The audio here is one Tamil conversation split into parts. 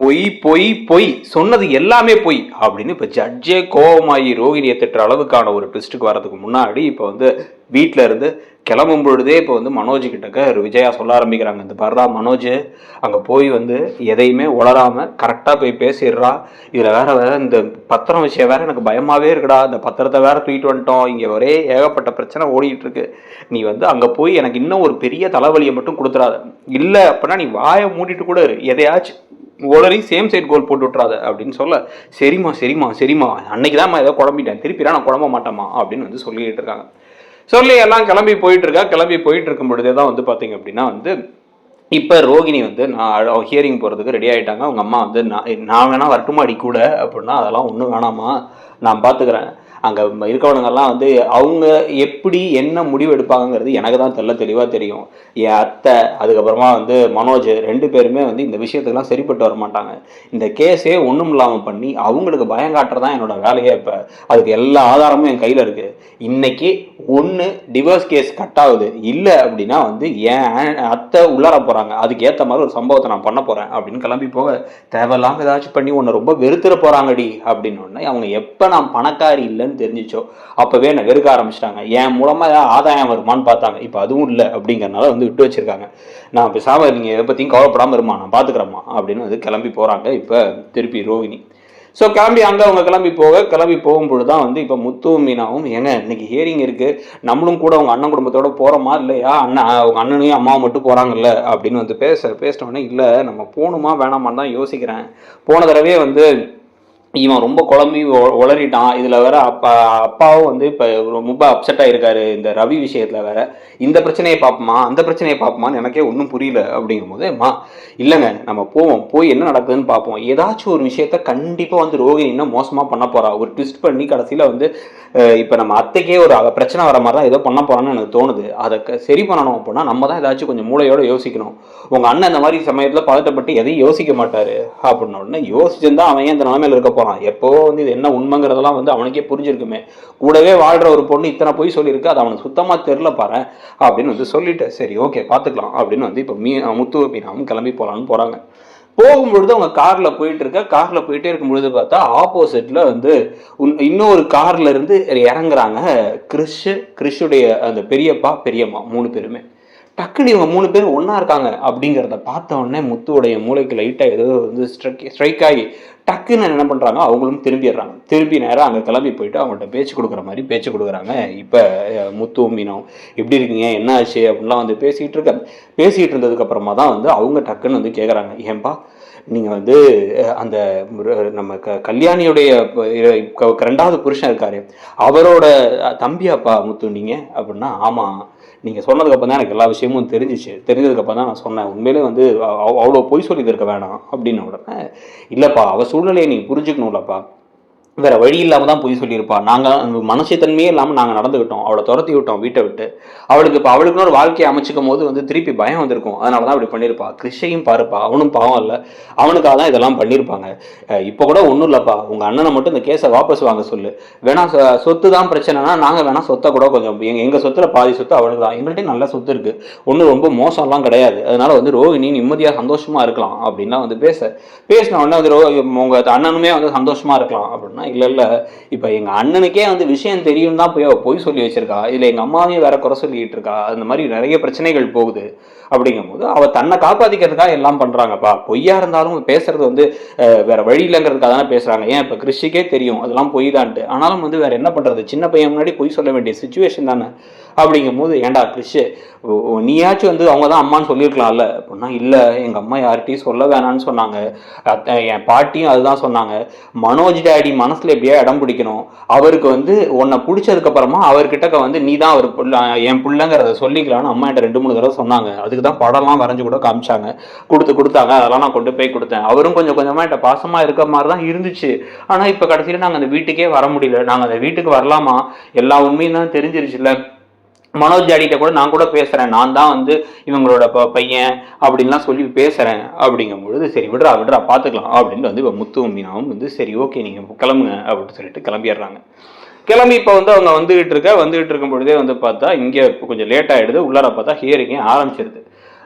பொய் பொய் பொய் சொன்னது எல்லாமே பொய் அப்படின்னு இப்போ ஜட்ஜே கோபமாகி ரோகிணியை திட்டுற அளவுக்கான ஒரு ட்விஸ்ட்டுக்கு வரதுக்கு முன்னாடி இப்போ வந்து வீட்டில் இருந்து கிளம்பும் பொழுதே இப்போ வந்து மனோஜ் கிட்டக்க விஜயா சொல்ல ஆரம்பிக்கிறாங்க. இந்த பாருடா மனோஜ், அங்கே போய் வந்து எதையுமே உளராமல் கரெக்டாக போய் பேசிடுறா. இதில் வேற இந்த பத்திரம் விஷயம் வேற எனக்கு பயமாகவே இருக்குடா. இந்த பத்திரத்தை வேற தூக்கிட்டு வந்துட்டோம். இங்கே ஒரே ஏகப்பட்ட பிரச்சனை ஓடிட்டு இருக்கு. நீ வந்து அங்கே போய் எனக்கு இன்னும் ஒரு பெரிய தலைவலியை மட்டும் கொடுத்துடாத. இல்லை அப்படின்னா நீ வாயை மூடிட்டு கூட இரு, எதையாச்சும் ஓலரி சேம் சைட் கோல் போட்டு விட்றாத அப்படின்னு சொல்ல, சரிம்மா சரிம்மா சரிம்மா, அன்னைக்கு தான் ஏதோ குழம்பிட்டேன், திருப்பிலாம் நான் குழம்ப மாட்டேம்மா அப்படின்னு வந்து சொல்லிட்டு இருக்காங்க. சொல்லி எல்லாம் கிளம்பி போயிட்டு இருக்கா. கிளம்பி போயிட்டு இருக்கும் பொழுதே தான் வந்து பார்த்தீங்க அப்படின்னா வந்து இப்போ ரோகிணி வந்து நான் ஹியரிங் போகிறதுக்கு ரெடி ஆகிட்டாங்க. அவங்க அம்மா வந்து நான் வேணா வரட்டுமா அடி கூட அப்படின்னா, அதெல்லாம் ஒன்றும் வேணாமா, நான் பார்த்துக்கிறேன். அங்கே இருக்கவனுங்கெல்லாம் வந்து அவங்க எப்படி என்ன முடிவு எடுப்பாங்கங்கிறது எனக்கு தான் தெளிவாக தெரியும். என் அத்தை அதுக்கப்புறமா வந்து மனோஜ் 2 பேருமே வந்து இந்த விஷயத்துக்கெல்லாம் சரிப்பட்டு வர மாட்டாங்க. இந்த கேஸே ஒன்றும் இல்லாமல் பண்ணி அவங்களுக்கு பயம் காட்டுறதான் என்னோட வேலையே. இப்போ அதுக்கு எல்லா ஆதாரமும் என் கையில் இருக்குது. இன்னைக்கு ஒன்று டிவோர்ஸ் கேஸ் கட் ஆகுது, இல்லை அப்படின்னா வந்து என் அத்தை உள்ளார போகிறாங்க, அதுக்கு ஏற்ற மாதிரி ஒரு சம்பவத்தை நான் பண்ண போகிறேன் அப்படின்னு கிளம்பி போக, தேவையில்லாமல் ஏதாச்சும் பண்ணி உன்னை ரொம்ப வெறுத்துற போகிறாங்கடி அப்படின்னு ஒன்று. அவங்க எப்போ நான் பணக்காரி இல்லைன்னு தெரிஞ்சிச்சோ அப்பவே என்ன வெறுக்க ஆரம்பிச்சிட்டாங்க. என் மூலமா ஏதாவது ஆதாயம் வருமானு பார்த்தாங்க. இப்போ அதுவும் இல்லை அப்படிங்கறனால வந்து விட்டு வச்சிருக்காங்க. நான் பேசாம நீங்க எதை பத்தியும் கவலைப்படாம இருமா, நான் பாத்துக்கிறேம்மா அப்படின்னு வந்து கிளம்பி போறாங்க. இப்ப திருப்பி ரோகிணி கிளம்பி அங்கே அவங்க கிளம்பி போகும்பொழுதுதான் வந்து இப்போ முத்துவும் மீனாவும், ஏங்க இன்னைக்கு ஹியரிங் இருக்கு, நம்மளும் கூட அவங்க அண்ணன் குடும்பத்தோட போறோமா இல்லையா, அவங்க அண்ணனையும் அம்மாவும் மட்டும் போறாங்கல்ல அப்படின்னு வந்து பேசினோடனே, இல்லை நம்ம போகணுமா வேணாமான்னு தான் யோசிக்கிறேன். போன தடவை வந்து இவன் ரொம்ப குழம்பி உளறிட்டான். இதில் வேற அப்பாவும் வந்து இப்போ ரொம்ப அப்செட் ஆகிருக்காரு இந்த ரவி விஷயத்தில் வேற. இந்த பிரச்சனையை பார்ப்போமா அந்த பிரச்சனையை பார்ப்போமான்னு எனக்கே ஒன்றும் புரியல அப்படிங்கும் போது, இல்லைங்க நம்ம போய் என்ன நடக்குதுன்னு பார்ப்போம். ஏதாச்சும் ஒரு விஷயத்த கண்டிப்பாக வந்து ரோகிணி இன்னும் மோசமாக பண்ண போறா. ஒரு ட்விஸ்ட் பண்ணி கடைசியில் வந்து இப்போ நம்ம அத்தைக்கே ஒரு பிரச்சனை வர மாதிரி தான் ஏதோ பண்ண போறான்னு எனக்கு தோணுது. அதை சரி பண்ணணும் அப்படின்னா நம்ம தான் ஏதாச்சும் கொஞ்சம் மூளையோட யோசிக்கணும். உங்கள் அண்ணன் இந்த மாதிரி சமயத்தில் பதட்டப்பட்டு எதையும் யோசிக்க மாட்டாரு அப்படின்னு உடனே, யோசிச்சிருந்தா அவன் இந்த நிலைமையில இருக்க போறான். எப்போ வந்து இது என்ன உண்மைங்கிறதெல்லாம் வந்து அவனுக்கே புரிஞ்சிருக்குமே. கூடவே வாழ்ற ஒரு பொண்ணு இத்தனை போய் சொல்லியிருக்கு, அது அவனுக்கு சுத்தமாக தெரில பாரு அப்படின்னு வந்து சொல்லிட்டு, சரி ஓகே பார்த்துக்கலாம் அப்படின்னு வந்து இப்போ முத்து மீனாவும் கிளம்பி போகலான்னு போகிறாங்க. போகும்பொழுது அவங்க காரில் போயிட்டே இருக்கும்பொழுது பார்த்தா ஆப்போசிட்டில் வந்து இன்னொரு கார்ல இருந்து இறங்குறாங்க கிறிஷுடைய அந்த பெரியப்பா பெரியம்மா 3 பேருமே. டக்குனு இவங்க 3 பேரும் ஒன்றா இருக்காங்க அப்படிங்கிறத பார்த்த உடனே முத்துவுடைய மூளைக்கு லைட்டாக ஏதோ வந்து ஸ்ட்ரைக் ஆகி டக்குன்னு என்ன பண்ணுறாங்க, அவங்களும் திரும்பி நேராக அங்கே கிளம்பி போயிட்டு அவங்கள்ட்ட பேச்சு கொடுக்குறாங்க. இப்போ முத்துவும் மீனாவும் எப்படி இருக்கீங்க, என்ன ஆச்சு அப்படின்லாம் வந்து பேசிகிட்டு இருந்ததுக்கப்புறமா தான் வந்து அவங்க டக்குன்னு வந்து கேட்குறாங்க, ஏன்பா நீங்கள் வந்து அந்த நம்ம கல்யாணியுடைய 2வது புருஷன் இருக்காரு, அவரோட தம்பியாப்பா முத்து நீங்கள் அப்படின்னா, ஆமாம் நீங்கள் சொன்னதுக்கப்புறம் தான் எனக்கு எல்லா விஷயமும் தெரிஞ்சதுக்கப்புறம் தான் நான் சொன்னேன். உண்மையிலே வந்து அவ்வளோ பொய் சொல்லி இருக்க வேணாம் அப்படின்னு உடனே, இல்லைப்பா அவள் சூழ்நிலையை நீங்கள் புரிஞ்சுக்கணும்லப்பா, வேற வழி இல்லாமல் தான் போய் சொல்லியிருப்பா. நாங்கள் மனசுத்தன்மையே இல்லாமல் நாங்கள் நடந்துக்கிட்டோம், அவளை துரத்தி விட்டோம் வீட்டை விட்டு. அவளுக்குன்னு ஒரு வாழ்க்கையை அமைச்சிக்கும் போது வந்து திருப்பி பயம் வந்திருக்கும், அதனால தான் அப்படி பண்ணியிருப்பா. கிறிஷையும் பாருப்பா, அவனும் பாவம் இல்லை, அவனுக்காக தான் இதெல்லாம் பண்ணியிருப்பாங்க. இப்போ கூட ஒன்றும் இல்லைப்பா, உங்கள் அண்ணனை மட்டும் இந்த கேஸை வாபஸ் வாங்க சொல்லு. வேணா சொத்து தான் பிரச்சனைனா நாங்கள் வேணா சொத்தை கூட கொஞ்சம் எங்கள் சொத்துல பாதி சொத்து அவனுக்கு தான், எங்கள்கிட்ட நல்ல சொத்து இருக்குது, ஒன்றும் ரொம்ப மோசம்லாம் கிடையாது, அதனால வந்து ரோகிணி நிம்மதியாக சந்தோஷமாக இருக்கலாம் அப்படின்லாம் வந்து பேசின உடனே வந்து உங்கள் அண்ணனுமே வந்து சந்தோஷமாக இருக்கலாம் அப்படின்னா, இல்லை இப்போ எங்கள் அண்ணனுக்கே வந்து விஷயம் தெரியும் தான் போய் சொல்லி வச்சிருக்கா, இல்லை எங்கள் அம்மாவையும் வேற குறை சொல்லிட்டு இருக்கா, அந்த மாதிரி நிறைய பிரச்சனைகள் போகுது. அப்படிங்கும் போது அவள் தன்னை காப்பாற்றிக்கிறதுக்காக எல்லாம் பண்ணுறாங்கப்பா. பொய்யா இருந்தாலும் பேசுறது வந்து வேற வழி இல்லைங்கிறதுக்காக தானே பேசுகிறாங்க. ஏன் இப்போ கிறிஷிக்கே தெரியும் அதெல்லாம் பொய் தான்ட்டு, ஆனாலும் வந்து வேற என்ன பண்ணுறது, சின்ன பையன் முன்னாடி பொய் சொல்ல வேண்டிய சுச்சுவேஷன் தானே. அப்படிங்கும் போது, ஏன்டா கிறிஷ் நீயாச்சும் வந்து அவங்க தான் அம்மான்னு சொல்லியிருக்கலாம்ல அப்படின்னா, இல்லை எங்கள் அம்மா யார்கிட்டையும் சொல்ல வேணான்னு சொன்னாங்க, என் பாட்டியும் அதுதான் சொன்னாங்க. மனோஜ் டேடி மனசில் எப்படியா இடம் பிடிக்கணும், அவருக்கு வந்து உன்னை பிடிச்சதுக்கப்புறமா அவர்கிட்ட வந்து நீ தான் அவர் என் பிள்ளைங்கிறத சொல்லிக்கலான்னு அம்மா என்கிட்ட 2-3 தடவை சொன்னாங்க. அதுக்கு தான் படம்லாம் வரைஞ்சு கூட காமிச்சாங்க, கொடுத்தாங்க, அதெல்லாம் நான் கொண்டு போய் கொடுத்தேன். அவரும் கொஞ்சம் கொஞ்சமாக என்கிட்ட பாசமாக இருக்க மாதிரி தான் இருந்துச்சு. ஆனால் இப்போ கடைசியில் நாங்கள் அந்த வீட்டுக்கே வர முடியல, நாங்கள் அந்த வீட்டுக்கு வரலாமா, எல்லா உண்மையும் தான் தெரிஞ்சிருச்சுல்ல, மனோஜ் டேடிகிட்ட கூட நான் கூட பேசுகிறேன், நான் தான் வந்து இவங்களோட பையன் அப்படின்லாம் சொல்லி பேசுகிறேன். அப்படிங்கும் பொழுது, சரி விடுறா பார்த்துக்கலாம் அப்படின்னு வந்து இப்போ முத்துவும் மீனாவும் வந்து, சரி ஓகே நீங்கள் கிளம்புங்க அப்படின்னு சொல்லிட்டு கிளம்பிடுறாங்க. கிளம்பி இப்போ வந்து அவங்க வந்துகிட்டு இருக்கும் பொழுதே வந்து பார்த்தா இங்கே கொஞ்சம் லேட் ஆகிடுது. உள்ளார பார்த்தா ஹியரிங்கே ஆரம்பிச்சிருது.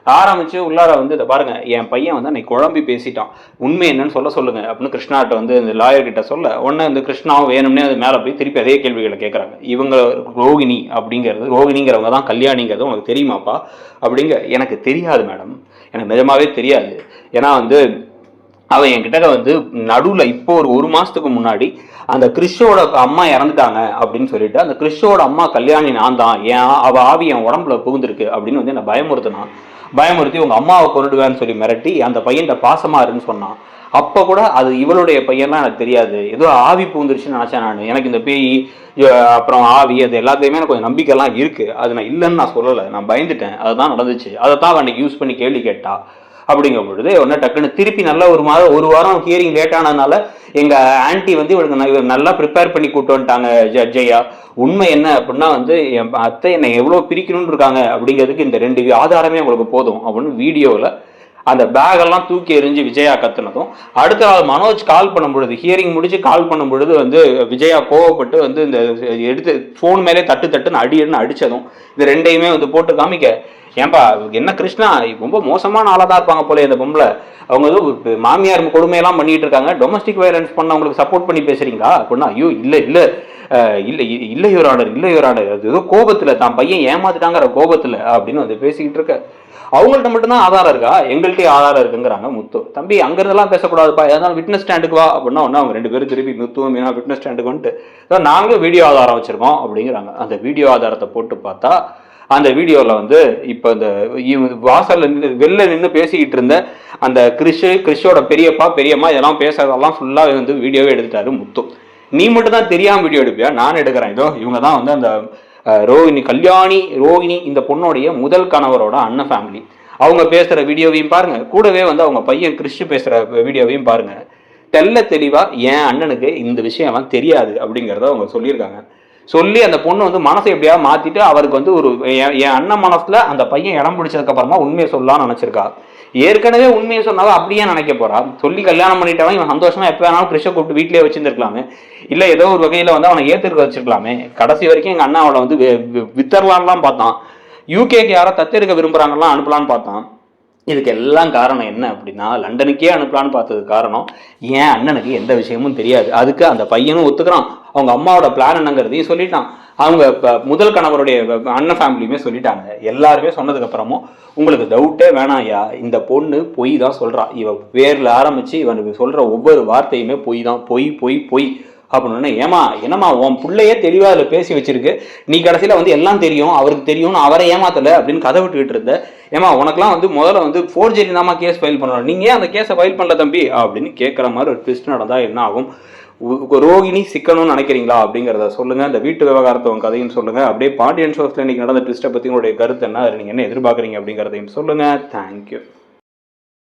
ஆரம்பிச்சு உள்ளார வந்து இதை பாருங்க, என் பையன் வந்து அன்னைக்கு குழம்பி பேசிட்டான், உண்மை என்னன்னு சொல்லுங்க அப்படின்னு கிருஷ்ணாட்ட வந்து இந்த லாயர் கிட்ட சொல்ல உடனே இந்த கிருஷ்ணாவும் வேணும்னே அது மேலே போய் திருப்பி அதே கேள்விகளை கேட்குறாங்க. இவங்க ரோகிணிங்கிறவங்க தான் கல்யாணிங்கிறது உனக்கு தெரியுமாப்பா அப்படிங்க. எனக்கு தெரியாது மேடம், எனக்கு நிஜமாவே தெரியாது. ஏன்னா வந்து அவன் என்கிட்ட வந்து நடுவில் இப்போ ஒரு மாசத்துக்கு முன்னாடி அந்த கிறிஷோட அம்மா இறந்துட்டாங்க அப்படின்னு சொல்லிட்டு அந்த கிறிஷோட அம்மா கல்யாணி நான் தான், ஏன் அவ ஆவி என் உடம்புல புகுந்திருக்கு அப்படின்னு வந்து என்னை பயமுறுத்தி உங்க அம்மாவை கொண்டுடுவேன்னு சொல்லி மிரட்டி அந்த பையன்கிட்ட பாசமா இருக்குன்னு சொன்னான். அப்போ கூட அது இவளுடைய பையன்லாம் எனக்கு தெரியாது, ஏதோ ஆவி பூந்துருச்சுன்னு நினச்சேன் நான். எனக்கு இந்த பேய் அப்புறம் ஆவி அது எல்லாத்தையுமே எனக்கு கொஞ்சம் நம்பிக்கைலாம் இருக்குது, அது நான் இல்லைன்னு நான் சொல்லலை, நான் பயந்துட்டேன், அதுதான் நடந்துச்சு, அதை தான் அன்னைக்கு யூஸ் பண்ணி கேள்வி கேட்டா. அப்படிங்கும் பொழுது உடனே டக்குன்னு திருப்பி நல்லா ஒரு வாரம் ஹியரிங் லேட் ஆனதுனால எங்கள் ஆன்டி வந்து இவளுக்கு நல்லா ப்ரிப்பேர் பண்ணி கூப்பிட்டு வந்துட்டாங்க ஜட்ஜையா. உண்மை என்ன அப்படின்னா வந்து என் அத்தை என்னை எவ்வளோ பிரிக்கணும்னு இருக்காங்க அப்படிங்கிறதுக்கு இந்த 2 ஆதாரமே உங்களுக்கு போதும் அப்படின்னு வீடியோவில் அந்த பேகெல்லாம் தூக்கி எறிஞ்சு விஜயா கத்துனதும், அடுத்த நாள் மனோஜ் கால் பண்ணும் பொழுது, ஹியரிங் முடிச்சு கால் பண்ணும் பொழுது வந்து விஜயா கோவப்பட்டு வந்து இந்த எடுத்து ஃபோன் மேலே தட்டுன்னு அடிச்சதும் இந்த 2ஐயுமே வந்து போட்டு காமிக்க, ஏன்பா என்ன கிருஷ்ணா ரொம்ப மோசமான ஆளாக தான் இருப்பாங்க போல இந்த பொம்பளை, அவங்க ஏதோ மாமியார் கொடுமையெல்லாம் பண்ணிட்டு இருக்காங்க, டொமஸ்டிக் வயலன்ஸ் பண்ண அவங்களுக்கு சப்போர்ட் பண்ணி பேசுறீங்களா அப்படின்னா, ஐயோ இல்லை யுவர் ஆனர், அது ஏதோ கோபத்தில் தான் பையன் ஏமாத்திட்டாங்கிற கோபத்தில் அப்படின்னு வந்து பேசிக்கிட்டு இருக்க. அவங்கள்ட்ட மட்டும்தான் ஆதாரம் இருக்கா, எங்கள்கிட்ட ஆதாரம் இருக்குங்கிறாங்க முத்து. தம்பி அங்கிருந்தெல்லாம் பேசக்கூடாதுப்பா, ஏதாவது விட்னஸ் ஸ்டாண்டுக்கு வா அப்படின்னா ஒன்று அவங்க 2 பேரும் திருப்பி முத்துவும் மீனா விட்னஸ் ஸ்டாண்டுக்கு வந்துட்டு நாங்களும் வீடியோ ஆதாரம் வச்சிருக்கோம் அப்படிங்கிறாங்க. அந்த வீடியோ ஆதாரத்தை போட்டு பார்த்தா அந்த வீடியோவில் வந்து இப்போ இந்த வாசல்ல வெளில நின்று பேசிக்கிட்டு இருந்த அந்த கிறிஷோட பெரியம்மா இதெல்லாம் பேசுறதெல்லாம் ஃபுல்லாக வந்து வீடியோவே எடுத்துட்டாரு முத்து. நீ மட்டும் தான் தெரியாமல் வீடியோ எடுப்பியா, நான் எடுக்கிறேன். இதோ இவங்க தான் வந்து அந்த ரோகிணி இந்த பொண்ணுடைய முதல் கணவரோட அண்ணன் ஃபேமிலி. அவங்க பேசுற வீடியோவையும் பாருங்க, கூடவே வந்து அவங்க பையன் கிறிஷ் பேசுற வீடியோவையும் பாருங்க. தெளிவா என் அண்ணனுக்கு இந்த விஷயம் தெரியாது அப்படிங்கிறத அவங்க சொல்லியிருக்காங்க. சொல்லி அந்த பொண்ணு வந்து மனசை எப்படியாவது மாத்திட்டு அவருக்கு வந்து என் அண்ணன் மனசுல அந்த பையன் இடம் பிடிச்சதுக்கு அப்புறமா உண்மையை சொல்லலாம்னு நினைச்சிருக்கா. ஏற்கனவே உண்மையை சொன்னாலும் அப்படியே நினைக்க போறா. சொல்லி கல்யாணம் பண்ணிட்டவன் இவன் சந்தோஷமா எப்ப வேணாலும் கிறிஷை கூப்பிட்டு வீட்லயே வச்சிருந்துருக்கலாமே, இல்ல ஏதோ ஒரு வகையில வந்து அவனை ஏத்திருக்க வச்சிருக்கலாமே. கடைசி வரைக்கும் எங்க அண்ணா அவளை வந்து வித்தரலான்லாம் பார்த்தான், யூகேக்கு யாரோ தத்தெடுக்க விரும்புறாங்கலாம் அனுப்பலான்னு பார்த்தான். இதுக்கு எல்லாம் காரணம் என்ன அப்படின்னா, லண்டனுக்கே அனுப்பலான்னு பார்த்தது காரணம் ஏன் அண்ணனுக்கு எந்த விஷயமும் தெரியாது. அதுக்கு அந்த பையனும் ஒத்துக்கிறான், அவங்க அம்மாவோட பிளான் என்னங்கிறதையும் சொல்லிட்டான், அவங்க முதல் கணவருடைய அண்ணன் ஃபேமிலியுமே சொல்லிட்டாங்க. எல்லாருமே சொன்னதுக்கு அப்புறமும் உங்களுக்கு டவுட்டே வேணாம் ஐயா, இந்த பொண்ணு பொய் தான் சொல்றா, இவ பேர்ல ஆரம்பிச்சு இவனுக்கு சொல்ற ஒவ்வொரு வார்த்தையுமே பொய் தான், பொய் அப்படின்னு. என்னம்மா உன் பிள்ளையே தெளிவா அதில் பேசி வச்சிருக்கு, நீ கடைசியில வந்து எல்லாம் தெரியும் அவருக்கு தெரியும்னு அவரை ஏமாத்தல அப்படின்னு கதை விட்டுக்கிட்டு இருந்த. உனக்குலாம் வந்து முதல்ல வந்து ஃபோர்ஜரி தாமா கேஸ் ஃபைல் பண்ணணும், நீங்க ஏன் அந்த கேஸை ஃபைல் பண்ணல தம்பி அப்படின்னு கேட்குற மாதிரி ஒரு ட்விஸ்ட் நடந்தா என்ன ஆகும்? ரோகிணி சிக்கணும்னு நினைக்கிறீங்களா அப்படிங்கிறத சொல்லுங்க. இந்த வீட்டு விவகாரத்தை உங்க கதையும் சொல்லுங்க. அப்படியே பாண்டியன் ஷோஸ்ல இன்னைக்கு நடந்த ட்விஸ்ட்டை பத்தி உங்களுடைய கருத்து என்ன, நீங்க என்ன எதிர்பார்க்குறீங்க அப்படிங்கிறதையும் சொல்லுங்க. தேங்க்யூ.